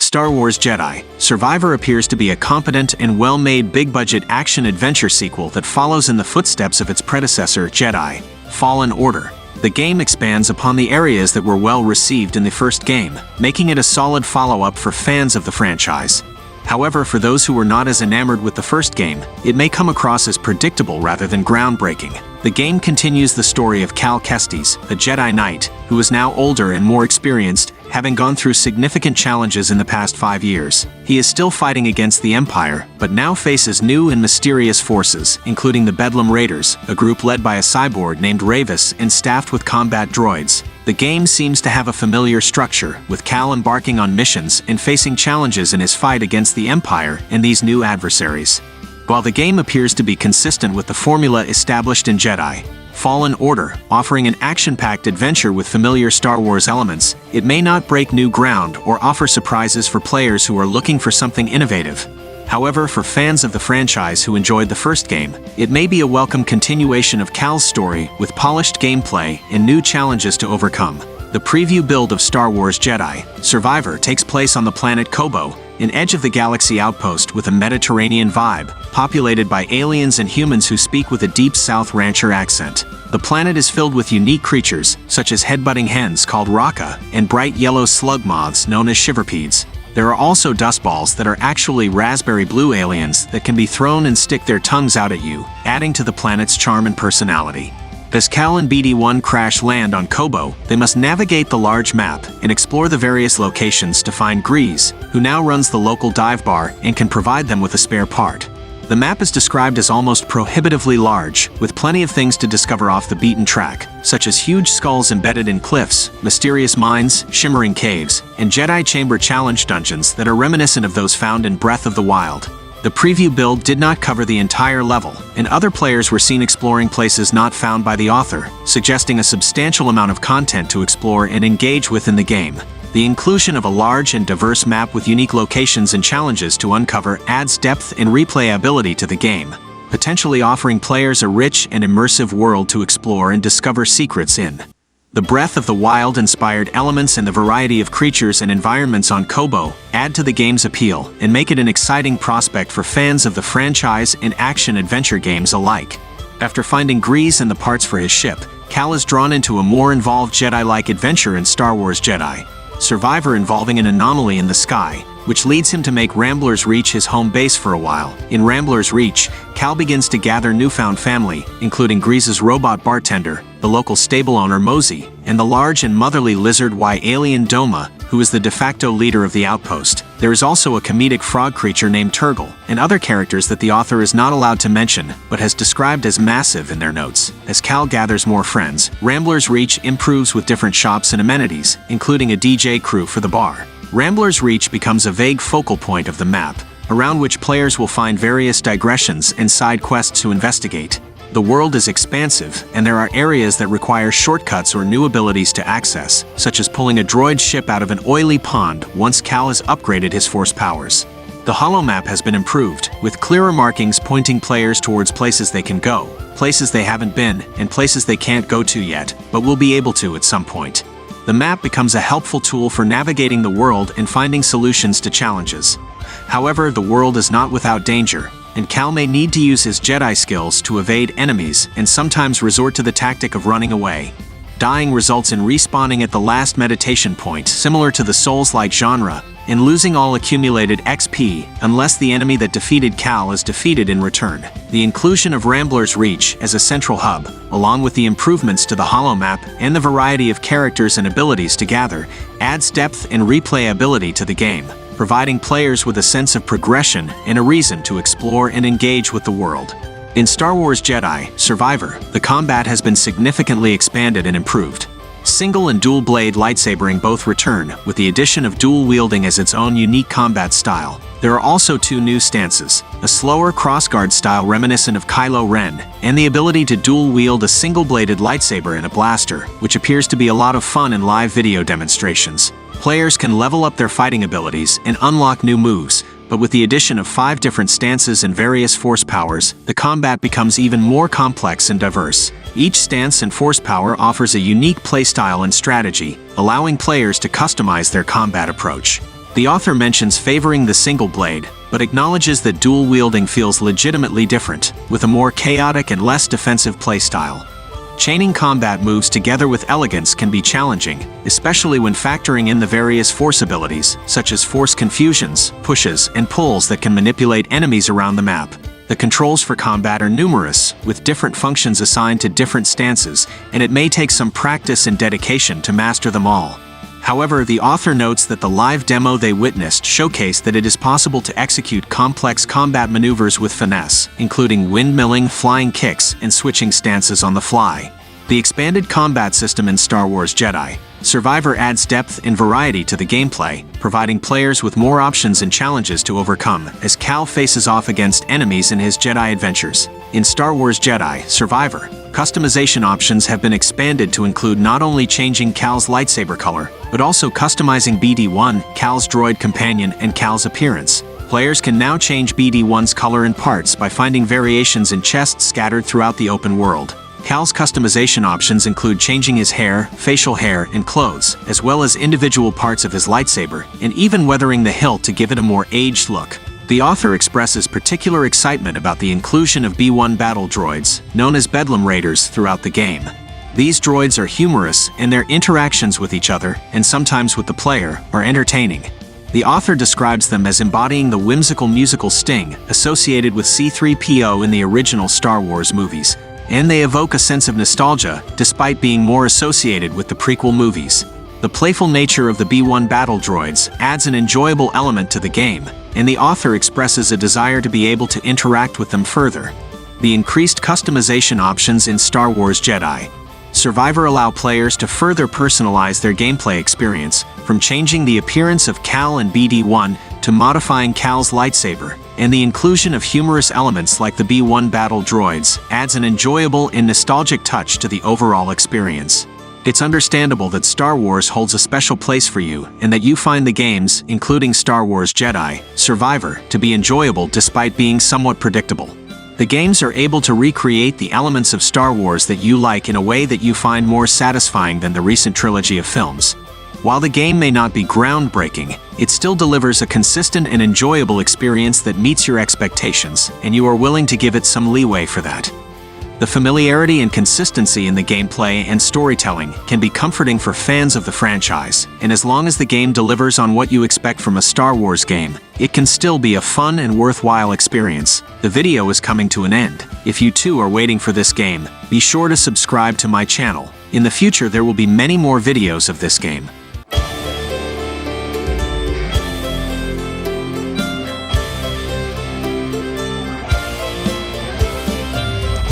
Star Wars Jedi, Survivor appears to be a competent and well-made big-budget action-adventure sequel that follows in the footsteps of its predecessor, Jedi: Fallen Order. The game expands upon the areas that were well received in the first game, making it a solid follow-up for fans of the franchise. However, for those who were not as enamored with the first game, it may come across as predictable rather than groundbreaking. The game continues the story of Cal Kestis, a Jedi Knight, who is now older and more experienced, having gone through significant challenges in the past 5 years. He is still fighting against the Empire, but now faces new and mysterious forces, including the Bedlam Raiders, a group led by a cyborg named Ravis and staffed with combat droids. The game seems to have a familiar structure, with Cal embarking on missions and facing challenges in his fight against the Empire and these new adversaries. While the game appears to be consistent with the formula established in Jedi: Fallen Order, offering an action-packed adventure with familiar Star Wars elements, it may not break new ground or offer surprises for players who are looking for something innovative. However, for fans of the franchise who enjoyed the first game, it may be a welcome continuation of Cal's story with polished gameplay and new challenges to overcome. The preview build of Star Wars Jedi: Survivor takes place on the planet Kobo, an edge-of-the-galaxy outpost with a Mediterranean vibe, populated by aliens and humans who speak with a deep South Rancher accent. The planet is filled with unique creatures, such as head-butting hens called Raka, and bright yellow slug moths known as shiverpedes. There are also dust balls that are actually raspberry blue aliens that can be thrown and stick their tongues out at you, adding to the planet's charm and personality. As Cal and BD-1 crash land on Kobo, they must navigate the large map and explore the various locations to find Grease, who now runs the local dive bar and can provide them with a spare part. The map is described as almost prohibitively large, with plenty of things to discover off the beaten track, such as huge skulls embedded in cliffs, mysterious mines, shimmering caves, and Jedi Chamber challenge dungeons that are reminiscent of those found in Breath of the Wild. The preview build did not cover the entire level, and other players were seen exploring places not found by the author, suggesting a substantial amount of content to explore and engage with in the game. The inclusion of a large and diverse map with unique locations and challenges to uncover adds depth and replayability to the game, potentially offering players a rich and immersive world to explore and discover secrets in. The Breath of the Wild-inspired elements and the variety of creatures and environments on Kobo add to the game's appeal and make it an exciting prospect for fans of the franchise and action-adventure games alike. After finding Grease and the parts for his ship, Cal is drawn into a more involved Jedi-like adventure in Star Wars Jedi: Survivor, involving an anomaly in the sky, which leads him to make Rambler's Reach his home base for a while. In Rambler's Reach, Cal begins to gather newfound family, including Grease's robot bartender, the local stable owner Mosey, and the large and motherly lizard-Y alien Doma, who is the de facto leader of the outpost. There is also a comedic frog creature named Turgle, and other characters that the author is not allowed to mention, but has described as massive in their notes. As Cal gathers more friends, Rambler's Reach improves with different shops and amenities, including a DJ crew for the bar. Rambler's Reach becomes a vague focal point of the map, around which players will find various digressions and side quests to investigate. The world is expansive, and there are areas that require shortcuts or new abilities to access, such as pulling a droid ship out of an oily pond once Cal has upgraded his force powers. The holomap has been improved, with clearer markings pointing players towards places they can go, places they haven't been, and places they can't go to yet, but will be able to at some point. The map becomes a helpful tool for navigating the world and finding solutions to challenges. However, the world is not without danger, and Cal may need to use his Jedi skills to evade enemies and sometimes resort to the tactic of running away. Dying results in respawning at the last meditation point, similar to the Souls-like genre, and losing all accumulated XP unless the enemy that defeated Cal is defeated in return. The inclusion of Rambler's Reach as a central hub, along with the improvements to the holomap and the variety of characters and abilities to gather, adds depth and replayability to the game, providing players with a sense of progression and a reason to explore and engage with the world. In Star Wars Jedi: Survivor, the combat has been significantly expanded and improved. Single and dual blade lightsabering both return, with the addition of dual wielding as its own unique combat style. There are also 2 new stances, a slower crossguard style reminiscent of Kylo Ren, and the ability to dual wield a single-bladed lightsaber and a blaster, which appears to be a lot of fun in live video demonstrations. Players can level up their fighting abilities and unlock new moves, but with the addition of 5 different stances and various force powers, the combat becomes even more complex and diverse. Each stance and force power offers a unique playstyle and strategy, allowing players to customize their combat approach. The author mentions favoring the single blade, but acknowledges that dual wielding feels legitimately different, with a more chaotic and less defensive playstyle. Chaining combat moves together with elegance can be challenging, especially when factoring in the various force abilities, such as force confusions, pushes, and pulls that can manipulate enemies around the map. The controls for combat are numerous, with different functions assigned to different stances, and it may take some practice and dedication to master them all. However, the author notes that the live demo they witnessed showcased that it is possible to execute complex combat maneuvers with finesse, including windmilling, flying kicks, and switching stances on the fly. The expanded combat system in Star Wars Jedi Survivor adds depth and variety to the gameplay, providing players with more options and challenges to overcome as Cal faces off against enemies in his Jedi adventures. In Star Wars Jedi Survivor, customization options have been expanded to include not only changing Cal's lightsaber color, but also customizing BD-1, Cal's droid companion, and Cal's appearance. Players can now change BD-1's color and parts by finding variations in chests scattered throughout the open world. Cal's customization options include changing his hair, facial hair, and clothes, as well as individual parts of his lightsaber, and even weathering the hilt to give it a more aged look. The author expresses particular excitement about the inclusion of B-1 battle droids, known as Bedlam Raiders, throughout the game. These droids are humorous, and their interactions with each other, and sometimes with the player, are entertaining. The author describes them as embodying the whimsical musical sting associated with C-3PO in the original Star Wars movies, and they evoke a sense of nostalgia despite being more associated with the prequel movies. The playful nature of the B-1 battle droids adds an enjoyable element to the game, and the author expresses a desire to be able to interact with them further. The increased customization options in Star Wars Jedi Survivor allow players to further personalize their gameplay experience, from changing the appearance of Cal and BD-1 to modifying Cal's lightsaber, and the inclusion of humorous elements like the B-1 battle droids adds an enjoyable and nostalgic touch to the overall experience. It's understandable that Star Wars holds a special place for you and that you find the games, including Star Wars Jedi Survivor, to be enjoyable despite being somewhat predictable. The games are able to recreate the elements of Star Wars that you like in a way that you find more satisfying than the recent trilogy of films. While the game may not be groundbreaking, it still delivers a consistent and enjoyable experience that meets your expectations, and you are willing to give it some leeway for that. The familiarity and consistency in the gameplay and storytelling can be comforting for fans of the franchise, and as long as the game delivers on what you expect from a Star Wars game, it can still be a fun and worthwhile experience. The video is coming to an end. If you too are waiting for this game, be sure to subscribe to my channel. In the future there will be many more videos of this game.